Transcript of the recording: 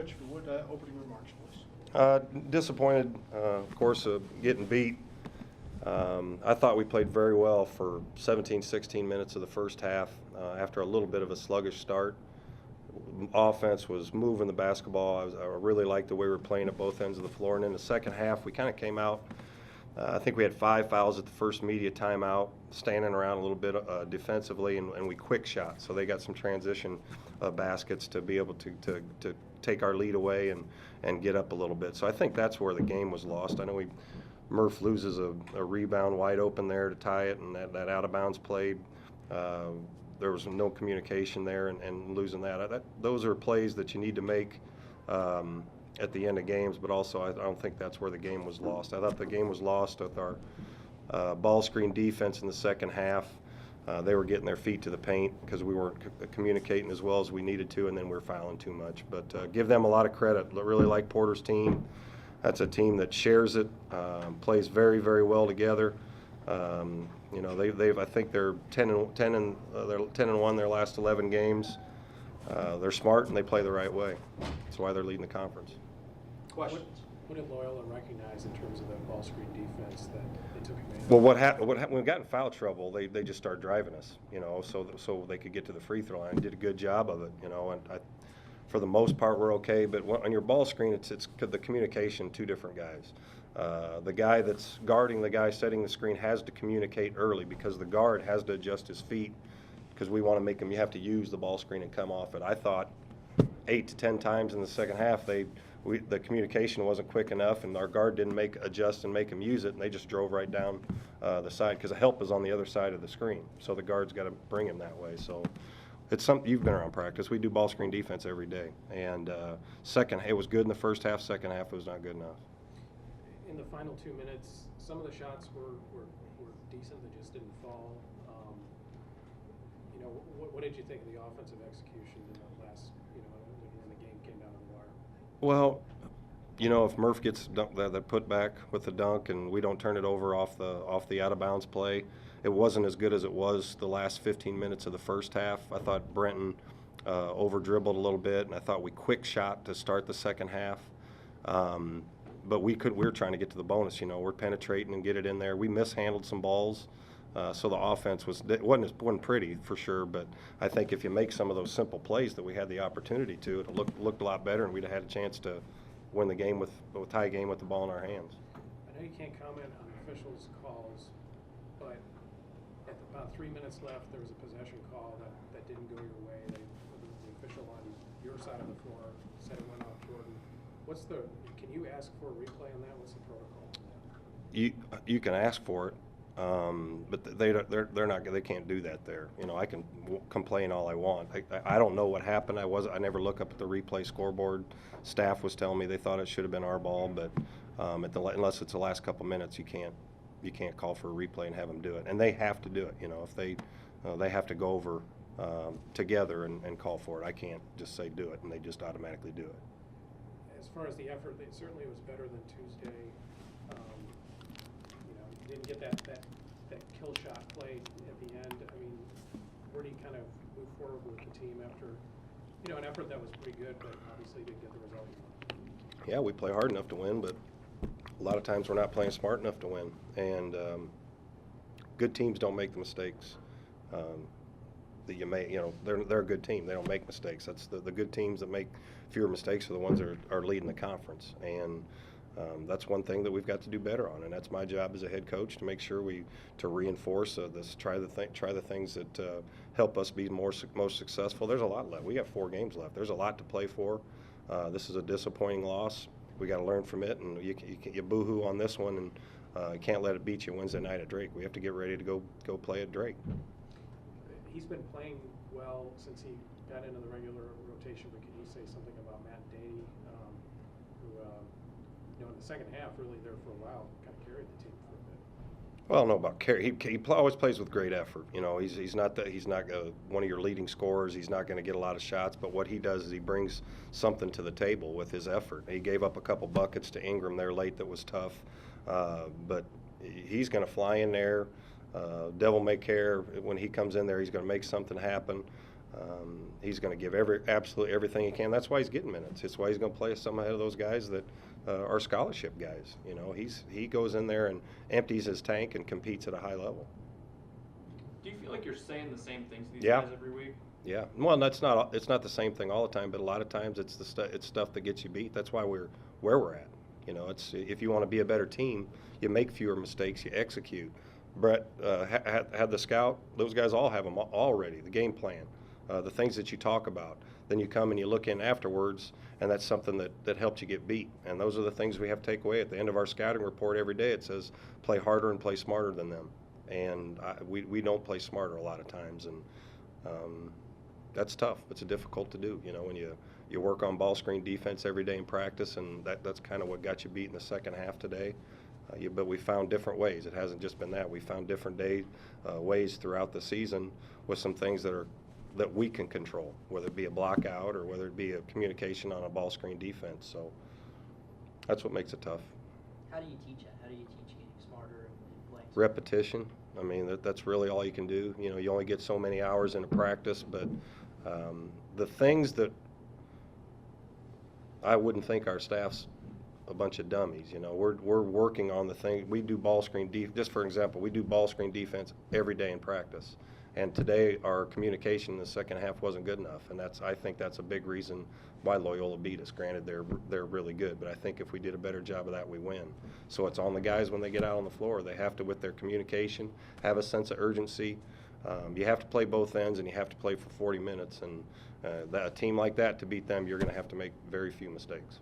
Coach, if you would, opening remarks, please. Disappointed, of course, getting beat. I thought we played very well for 17, 16 minutes of the first half after a little bit of a sluggish start. Offense was moving the basketball. I really liked the way we were playing at both ends of the floor. And in the second half, we kind of came out. I think we had 5 fouls at the first media timeout, standing around a little bit defensively, and we quick shot. So they got some transition baskets to be able to take our lead away and get up a little bit. So I think that's where the game was lost. I know Murph loses a rebound wide open there to tie it, and that out-of-bounds play, there was no communication there, and losing that. Those are plays that you need to make at the end of games, but also I don't think that's where the game was lost. I thought the game was lost with our ball screen defense in the second half. They were getting their feet to the paint because we weren't communicating as well as we needed to, and then we were fouling too much. But give them a lot of credit. I really like Porter's team. That's a team that shares it, plays very, very well together. You know, I think they're 10-1 their last 11 games. They're smart and they play the right way. That's why they're leading the conference. Questions? What did Loyola recognize in terms of the ball screen defense that they took advantage of? Well, what happened? When we got in foul trouble, they just started driving us, you know, so they could get to the free throw line. Did a good job of it, you know, and for the most part we're okay. But on your ball screen, it's the communication. Two different guys. The guy that's guarding the guy setting the screen has to communicate early because the guard has to adjust his feet because we want to make him. You have to use the ball screen and come off it. I thought 8 to 10 times in the second half the communication wasn't quick enough, and our guard didn't adjust and make him use it, and they just drove right down the side because the help is on the other side of the screen. So the guard's got to bring him that way. So it's something you've been around practice. We do ball screen defense every day, and it was good in the first half. Second half it was not good enough. In the final 2 minutes, some of the shots were decent. They just didn't fall. You know, what did you think of the offensive execution in the last, you know, when the game came down to the wire? Well, you know, if Murph gets that put back with the dunk and we don't turn it over off the out of bounds play, it wasn't as good as it was the last 15 minutes of the first half. I thought Brenton over dribbled a little bit, and I thought we quick shot to start the second half. But we were trying to get to the bonus. You know, we're penetrating and get it in there. We mishandled some balls, so the offense wasn't pretty for sure. But I think if you make some of those simple plays that we had the opportunity to, it looked a lot better, and we'd have had a chance to win the game tie game with the ball in our hands. I know you can't comment on officials' calls, but at about 3 minutes left, there was a possession call that didn't go your way. The official on your side of the floor said it went off Jordan. Can you ask for a replay on that? What's the protocol? You can ask for it, but they're not. They can't do that there. You know, I can complain all I want. I don't know what happened. I never look up at the replay scoreboard. Staff was telling me they thought it should have been our ball, but unless it's the last couple minutes, you can't call for a replay and have them do it. And they have to do it. You know, if they have to go over together and call for it. I can't just say do it and they just automatically do it. As far as the effort, it certainly was better than Tuesday. You know, you didn't get that kill shot play at the end. I mean, where do you kind of move forward with the team after, you know, an effort that was pretty good, but obviously didn't get the result you wanted? Yeah, we play hard enough to win, but a lot of times we're not playing smart enough to win. And good teams don't make the mistakes that you may. You know, they're a good team. They don't make mistakes. That's the good teams that make fewer mistakes are the ones that are leading the conference. And that's one thing that we've got to do better on, and that's my job as a head coach to make sure to reinforce this. Try the things that help us be most successful. There's a lot left. We got 4 games left. There's a lot to play for. This is a disappointing loss. We got to learn from it, and you boo-hoo on this one, and you can't let it beat you Wednesday night at Drake. We have to get ready to go play at Drake. He's been playing well since he got into the regular rotation, but can you say something about Matt Day, who, you know, in the second half, really there for a while, kind of carried the team for a bit? Well, I don't know about carry. He always plays with great effort. You know, he's not one of your leading scorers. He's not going to get a lot of shots, but what he does is he brings something to the table with his effort. He gave up a couple buckets to Ingram there late that was tough, but he's going to fly in there. Devil may care when he comes in there. He's going to make something happen. He's going to give absolutely everything he can. That's why he's getting minutes. It's why he's going to play some ahead of those guys that are scholarship guys. You know, he goes in there and empties his tank and competes at a high level. Do you feel like you're saying the same things to these Yeah. guys every week? Yeah. Well, it's not the same thing all the time, but a lot of times it's it's stuff that gets you beat. That's why we're where we're at. You know, it's if you want to be a better team, you make fewer mistakes, you execute. Brett had the scout; those guys all have them already. The game plan, the things that you talk about. Then you come and you look in afterwards, and that's something that helped you get beat. And those are the things we have to take away at the end of our scouting report every day. It says play harder and play smarter than them. And we don't play smarter a lot of times, and that's tough. It's difficult to do. You know, when you work on ball screen defense every day in practice, and that's kind of what got you beat in the second half today. But we found different ways. It hasn't just been that. We found different ways throughout the season with some things that we can control, whether it be a block out or whether it be a communication on a ball screen defense. So that's what makes it tough. How do you teach it? How do you teach getting smarter and playing smarter? Repetition. I mean, that's really all you can do. You know, you only get so many hours into practice, but the things that I wouldn't think our staff's a bunch of dummies. You know, we're working on the thing. We do ball screen just for example, we do ball screen defense every day in practice. And today our communication in the second half wasn't good enough, and I think that's a big reason why Loyola beat us. Granted, they're really good, but I think if we did a better job of that, we win. So it's on the guys when they get out on the floor. They have to, with their communication, have a sense of urgency. You have to play both ends, and you have to play for 40 minutes. And a team like that, to beat them, you're going to have to make very few mistakes.